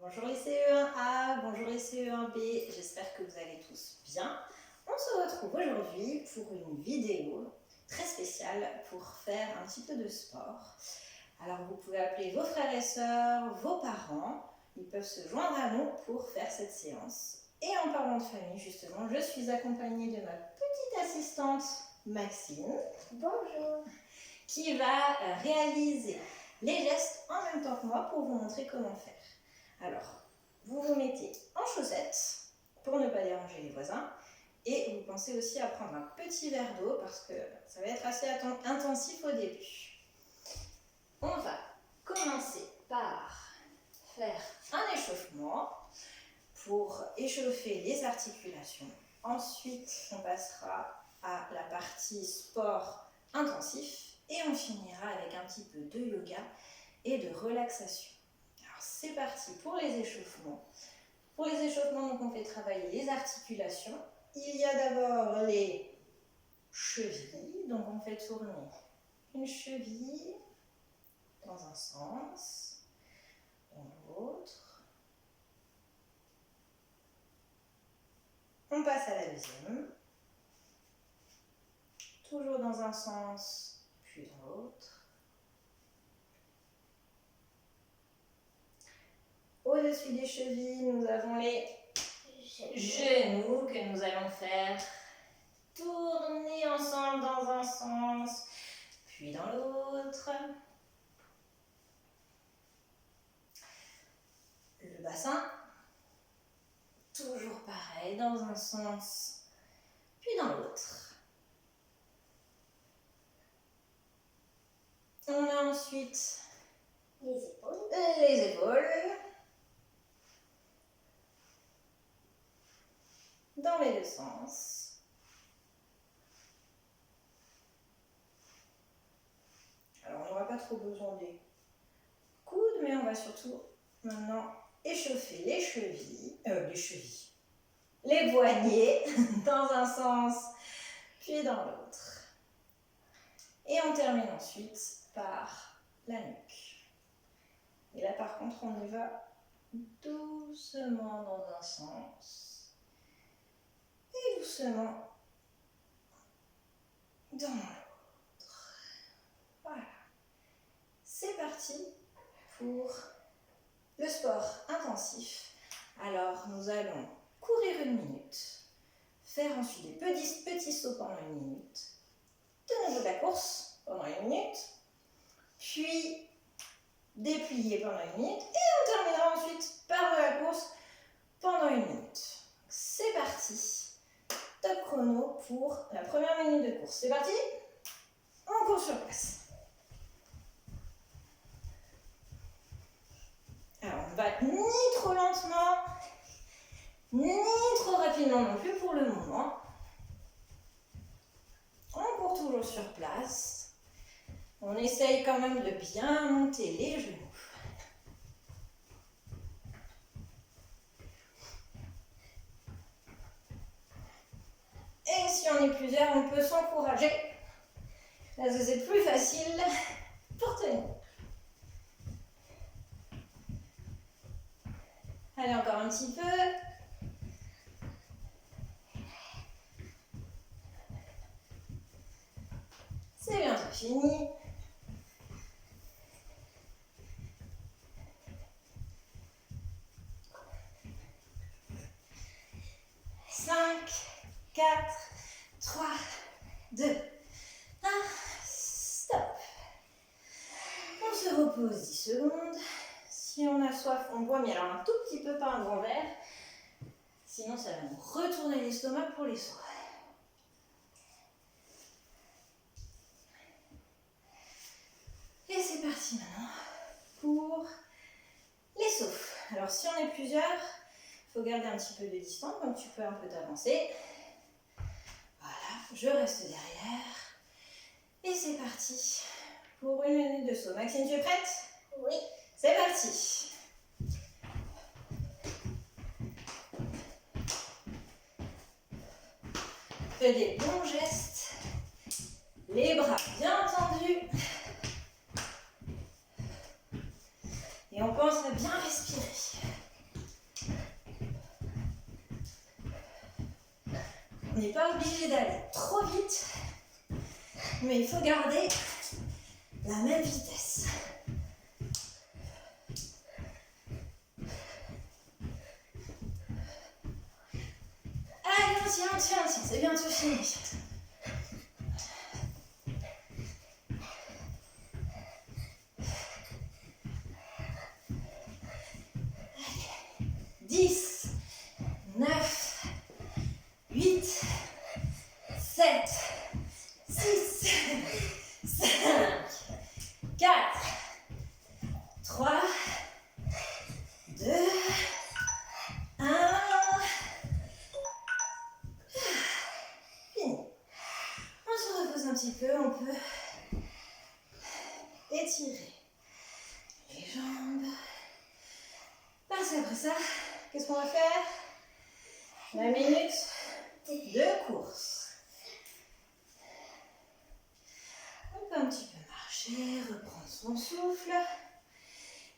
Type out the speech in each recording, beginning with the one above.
Bonjour les CE1A, bonjour les CE1B, j'espère que vous allez tous bien. On se retrouve aujourd'hui pour une vidéo très spéciale pour faire un petit peu de sport. Alors vous pouvez appeler vos frères et sœurs, vos parents, ils peuvent se joindre à nous pour faire cette séance. Et en parlant de famille justement, je suis accompagnée de ma petite assistante Maxine. Bonjour. Qui va réaliser les gestes en même temps que moi pour vous montrer comment faire. Alors, vous vous mettez en chaussettes pour ne pas déranger les voisins et vous pensez aussi à prendre un petit verre d'eau parce que ça va être assez intensif au début. On va commencer par faire un échauffement pour échauffer les articulations. Ensuite, on passera à la partie sport intensif et on finira avec un petit peu de yoga et de relaxation. Alors c'est parti pour les échauffements. Pour les échauffements, donc, on fait travailler les articulations. Il y a d'abord les chevilles, donc on fait tourner une cheville dans un sens, dans l'autre. On passe à la deuxième, toujours dans un sens, puis dans l'autre. Au-dessus des chevilles, nous avons les genoux que nous allons faire tourner ensemble dans un sens, puis dans l'autre. Le bassin, toujours pareil, dans un sens, puis dans l'autre. On a ensuite les épaules, dans les deux sens. Alors on n'aura pas trop besoin des coudes, mais on va surtout maintenant échauffer les poignets dans un sens, puis dans l'autre. Et on termine ensuite par la nuque. Et là par contre on y va doucement dans un sens et doucement dans l'autre. Voilà. C'est parti pour le sport intensif. Alors nous allons courir 1 minute, faire ensuite des petits sauts pendant 1 minute, de nouveau de la course pendant 1 minute, puis déplier pendant 1 minute et on terminera ensuite par de la course pendant 1 minute. C'est parti, top chrono pour la première minute de course. C'est parti, on court sur place. Alors on va ni trop lentement, ni trop rapidement non plus pour le moment. On court toujours sur place. On essaye quand même de bien monter les genoux. Et si on est plusieurs, on peut s'encourager. Parce que c'est plus facile pour tenir. Allez, encore un petit peu. C'est bientôt fini. Cinq, 4, 3, 2, 1, stop. On se repose 10 secondes. Si on a soif, on boit, mais alors un tout petit peu, pas un grand verre. Sinon, ça va nous retourner l'estomac pour les soins. Et c'est parti maintenant pour les sauts. Alors, si on est plusieurs, il faut garder un petit peu de distance, donc tu peux un peu t'avancer. Voilà, je reste derrière. Et c'est parti pour 1 minute de saut. Maxine, tu es prête? Oui. C'est parti. Fais des bons gestes. Les bras bien tendus. Et on pense à bien respirer. n'est pas obligé d'aller trop vite, mais il faut garder la même vitesse. Allez, on tient, c'est bientôt fini. Allez. 10, 9, 8, 7, 6, 5, 4, 3, 2, 1. Fini. On se repose un petit peu, on peut étirer les jambes. Parce qu'après ça, qu'est-ce qu'on va faire? La minute de course. On peut un petit peu marcher, reprendre son souffle.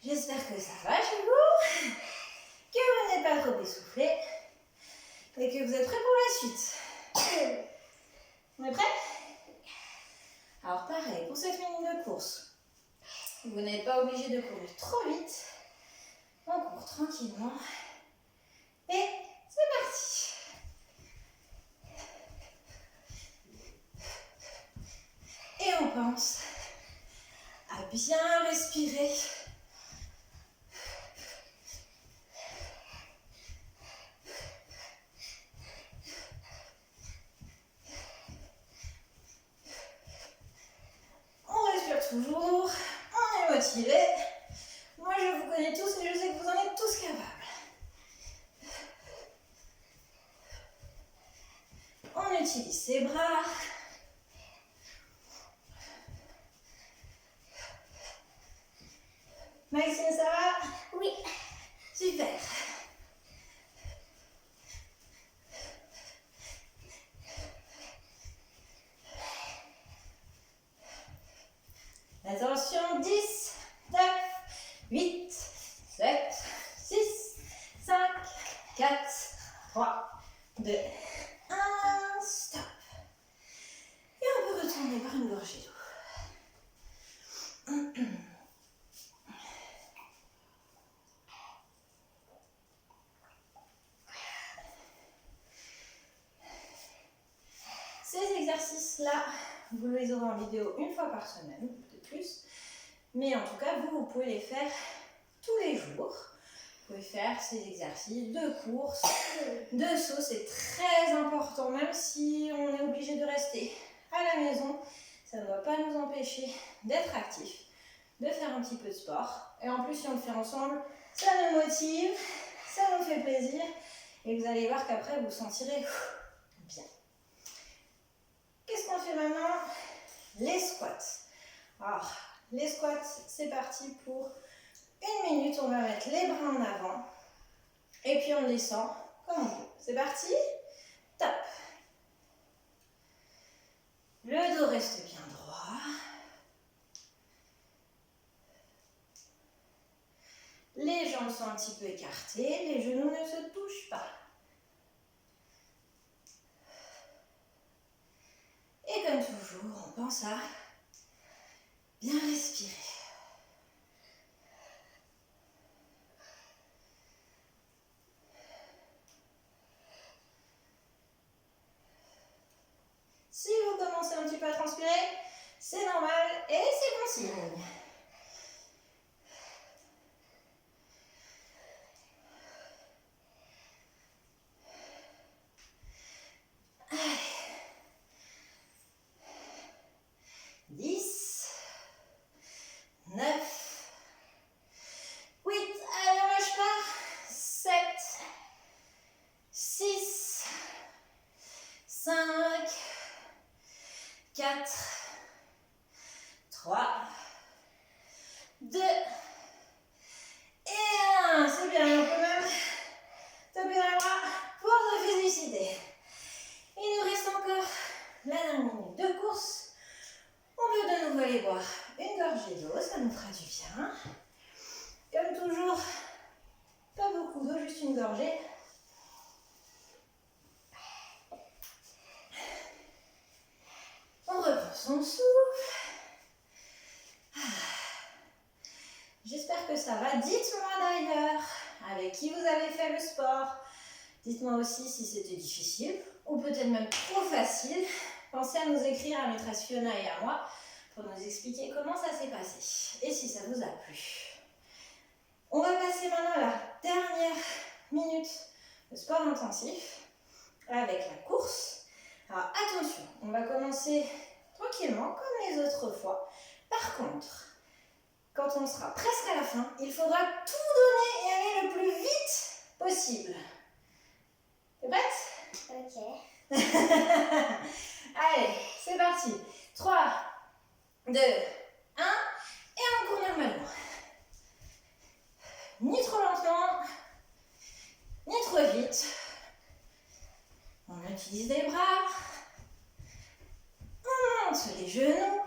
J'espère que ça va chez vous, que vous n'êtes pas trop essoufflé et que vous êtes prêts pour la suite. On est prêts? Alors pareil, pour cette minute de course, vous n'êtes pas obligé de courir trop vite. On court tranquillement et c'est parti. Et on pense à bien respirer. On respire toujours, on est motivé. Moi je vous connais tous et je sais que vous en êtes tous capables. On utilise ses bras. Maxime, ça va? Oui. Super. Attention, 10, 9, 8, 7, 6, 5, 4, 3, 2, 1, stop. Et on peut retourner par une gorgée d'eau. Ces exercices-là, vous les aurez en vidéo une fois par semaine, peut-être plus. Mais en tout cas, vous pouvez les faire tous les jours. Vous pouvez faire ces exercices de course, de saut. C'est très important, même si on est obligé de rester à la maison. Ça ne doit pas nous empêcher d'être actifs, de faire un petit peu de sport. Et en plus, si on le fait ensemble, ça nous motive, ça nous fait plaisir. Et vous allez voir qu'après, vous vous sentirez bien. Qu'est-ce qu'on fait maintenant? Les squats. Alors, les squats, c'est parti pour une minute. On va mettre les bras en avant. Et puis on descend comme on peut. C'est parti? Top. Le dos reste bien droit. Les jambes sont un petit peu écartées. Les genoux ne se touchent pas. Et comme toujours, on pense à bien respirer. Si vous commencez un petit peu à transpirer, c'est normal et c'est bon signe. Allez. 10, 9, 8, allez on lâche pas, 7, 6, 5, 4, 3, 2 et 1. C'est bien, on peut même taper dans les bras pour se féliciter. Il nous reste encore la dernière minute de course. On peut de nouveau aller boire une gorgée d'eau, ça nous fera du bien. Comme toujours, pas beaucoup d'eau, juste une gorgée. son souffle. J'espère que ça va. Dites-moi d'ailleurs avec qui vous avez fait le sport. Dites-moi aussi si c'était difficile ou peut-être même trop facile. Pensez à nous écrire à maîtresse Fiona et à moi pour nous expliquer comment ça s'est passé et si ça vous a plu. On va passer maintenant à la dernière minute de sport intensif avec la course. Alors attention, on va commencer tranquillement comme les autres fois. Par contre, quand on sera presque à la fin, il faudra tout donner et aller le plus vite possible. T'es prête? Ok. Allez, c'est parti. 3, 2, 1 et on court normalement. Ni trop lentement, ni trop vite. On utilise les bras. On monte les genoux.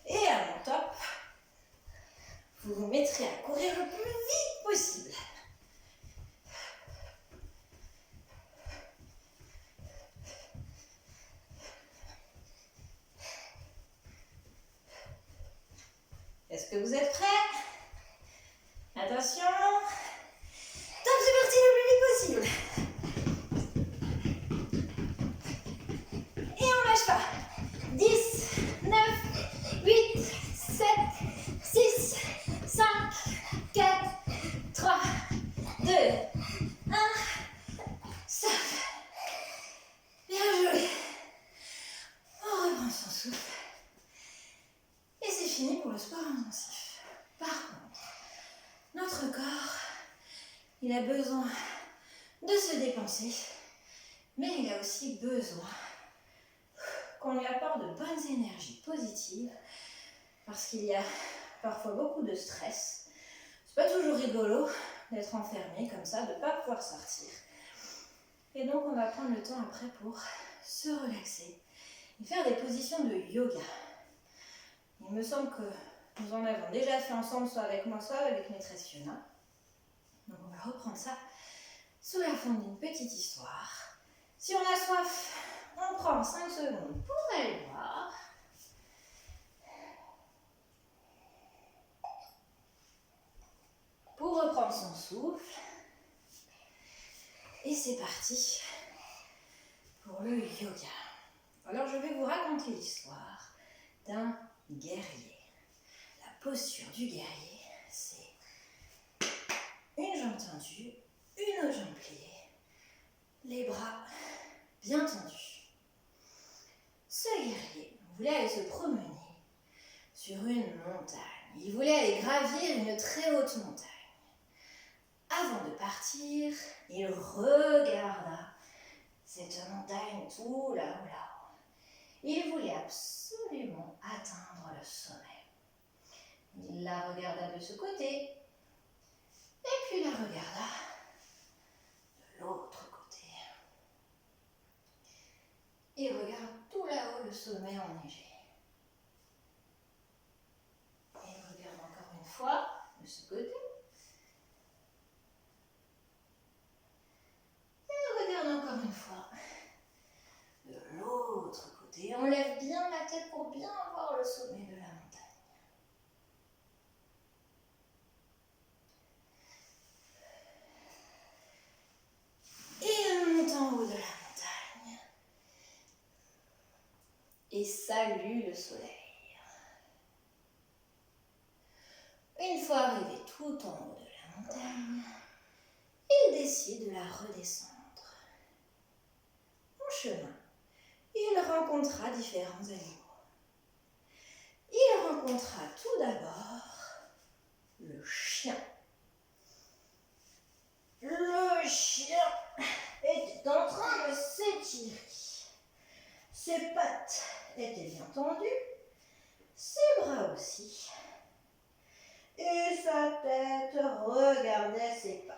Et à mon top, vous vous mettrez à courir le plus vite possible. Est-ce que vous êtes prêts? Attention. Top, c'est parti le plus vite possible. Et on lâche pas. 10, 9, 8, 7, 6, 5, 4, 3, 2, 1. Stop. Bien joué. On reprend son souffle. Et c'est fini pour le sport intensif. Par contre, notre corps, il a besoin de se dépenser, mais il a aussi besoin qu'on lui apporte de bonnes énergies positives, parce qu'il y a parfois beaucoup de stress. C'est pas toujours rigolo d'être enfermé comme ça, de ne pas pouvoir sortir. Et donc on va prendre le temps après pour se relaxer et faire des positions de yoga. Il me semble que nous en avons déjà fait ensemble, soit avec moi, soit avec maîtresse Fiona. Donc on va reprendre ça sous la forme d'une petite histoire. Si on a soif, on prend 5 secondes pour aller boire. Pour reprendre son souffle. Et c'est parti pour le yoga. Alors je vais vous raconter l'histoire d'un guerrier. La posture du guerrier, c'est une jambe tendue, une autre jambe pliée, les bras bien tendus. Ce guerrier voulait aller se promener sur une montagne. Il voulait aller gravir une très haute montagne. Avant de partir, il regarda cette montagne tout là-haut. Il voulait absolument atteindre le sommet. Il la regarda de ce côté, et puis la regarda de l'autre côté. Il regarde tout là-haut le sommet enneigé. Il regarde encore une fois de ce côté. Et il regarde encore une fois de l'autre côté. On lève bien la tête pour bien voir le sommet de la montagne. Et on monte en haut de la montagne et salue le soleil. Une fois arrivé tout en haut de la montagne, il décide de la redescendre. En chemin, il rencontra différents animaux. Il rencontra tout d'abord le chien. Le chien était en train de s'étirer. Ses pattes étaient bien tendues, ses bras aussi. Et sa tête regardait ses pattes.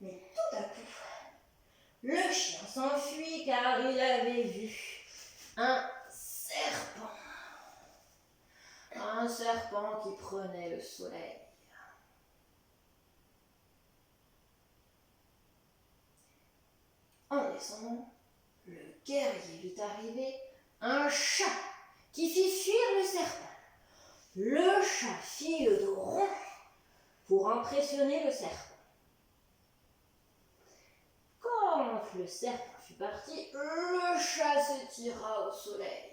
Mais tout à coup, le chien s'enfuit car il avait vu un serpent. un serpent qui prenait le soleil. En descendant, le guerrier vit arriver un chat qui fit fuir le serpent. Le chat fit le dos rond pour impressionner le serpent. Quand le serpent fut parti, le chat se tira au soleil.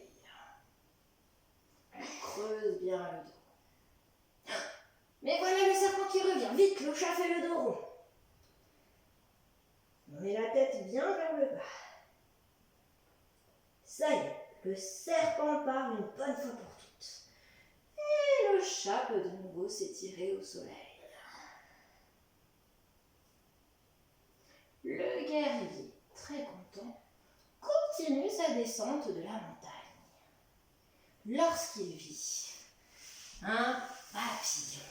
Creuse bien le dos. Mais voilà le serpent qui revient. Vite, le chat fait le dos rond. On met la tête bien vers le bas. Ça y est, le serpent part une bonne fois pour toutes. Et le chat peut de nouveau s'étirer au soleil. Le guerrier, très content, continue sa descente de la montagne. Lorsqu'il vit un papillon.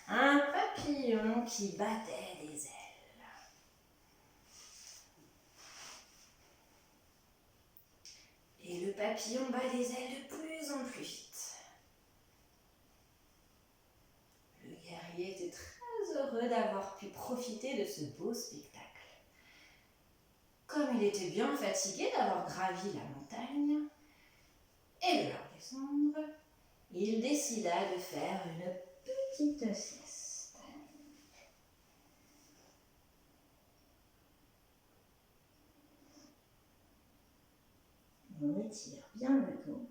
Un papillon qui battait des ailes. Et le papillon bat des ailes de plus en plus vite. Le guerrier était très heureux d'avoir pu profiter de ce beau spectacle. Comme il était bien fatigué d'avoir gravi la montagne et de la redescendre, il décida de faire une petite sieste. On étire bien le dos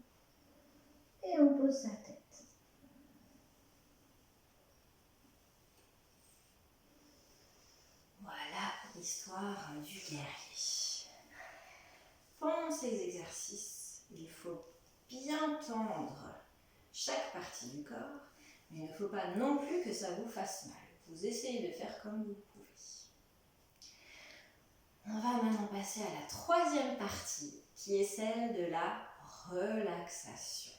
et on pose sa tête. Voilà l'histoire du guerrier. Pendant ces exercices, il faut bien tendre chaque partie du corps, mais il ne faut pas non plus que ça vous fasse mal. Vous essayez de faire comme vous pouvez. On va maintenant passer à la troisième partie, qui est celle de la relaxation.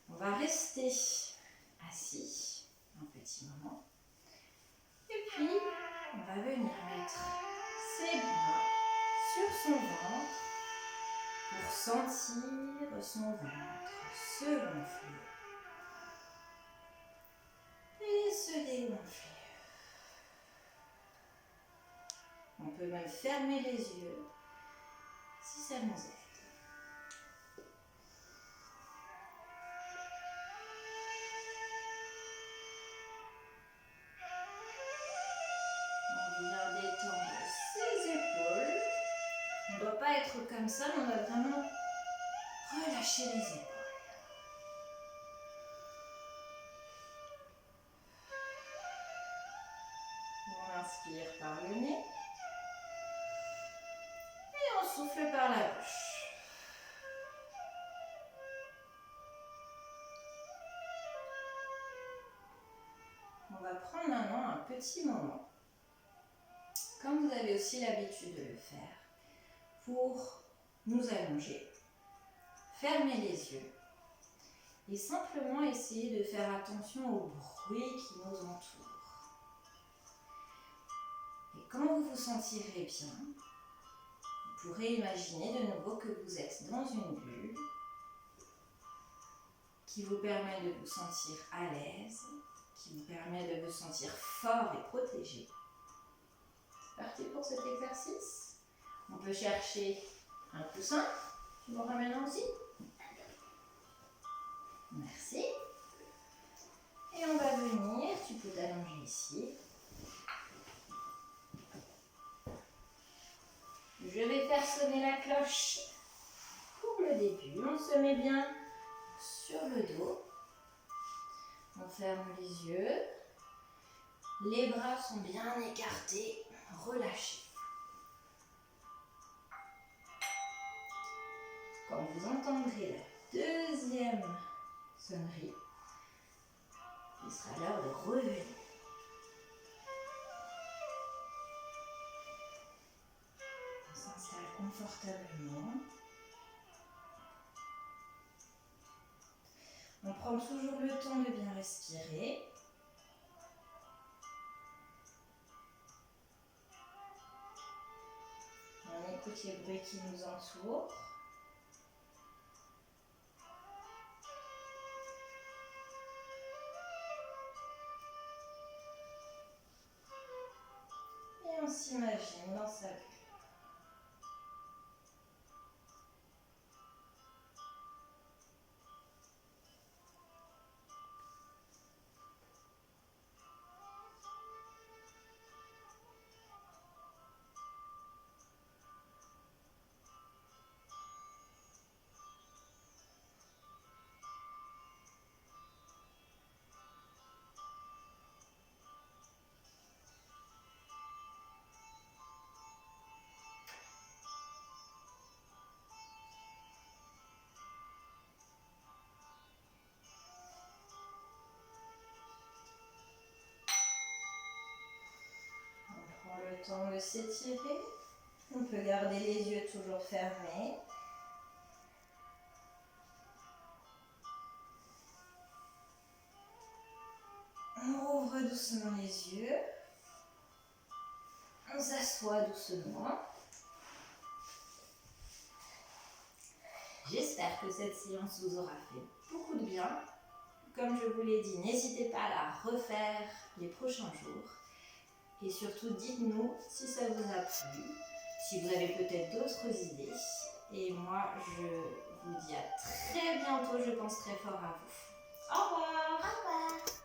On va rester assis un petit moment, et puis on va venir mettre ses bras sur son ventre pour sentir son ventre se gonfler et se dégonfler. On peut même fermer les yeux si ça nous aide. On vient détendre ses épaules. On ne doit pas être comme ça, mais on doit vraiment relâcher les épaules. On inspire par le nez. Et on souffle par la bouche. On va prendre maintenant un petit moment, comme vous avez aussi l'habitude de le faire, pour nous allonger, fermer les yeux et simplement essayer de faire attention aux bruits qui nous entourent. Et quand vous vous sentirez bien, vous pourrez imaginer de nouveau que vous êtes dans une bulle qui vous permet de vous sentir à l'aise, qui vous permet de vous sentir fort et protégé. C'est parti pour cet exercice. On peut chercher un coussin. Je vous ramène aussi. Merci. Et on va venir, tu peux t'allonger ici. Je vais faire sonner la cloche pour le début. On se met bien sur le dos. On ferme les yeux. Les bras sont bien écartés, relâchés. Quand vous entendrez la deuxième sonnerie, il sera l'heure de revenir. On s'installe confortablement. On prend toujours le temps de bien respirer. On écoute les bruits qui nous entourent. on s'imagine dans sa bulle. On prend le temps de s'étirer. On peut garder les yeux toujours fermés. On rouvre doucement les yeux. On s'assoit doucement. J'espère que cette séance vous aura fait beaucoup de bien. Comme je vous l'ai dit, n'hésitez pas à la refaire les prochains jours. Et surtout, dites-nous si ça vous a plu, si vous avez peut-être d'autres idées. Et moi, je vous dis à très bientôt, je pense très fort à vous. Au revoir. Au revoir.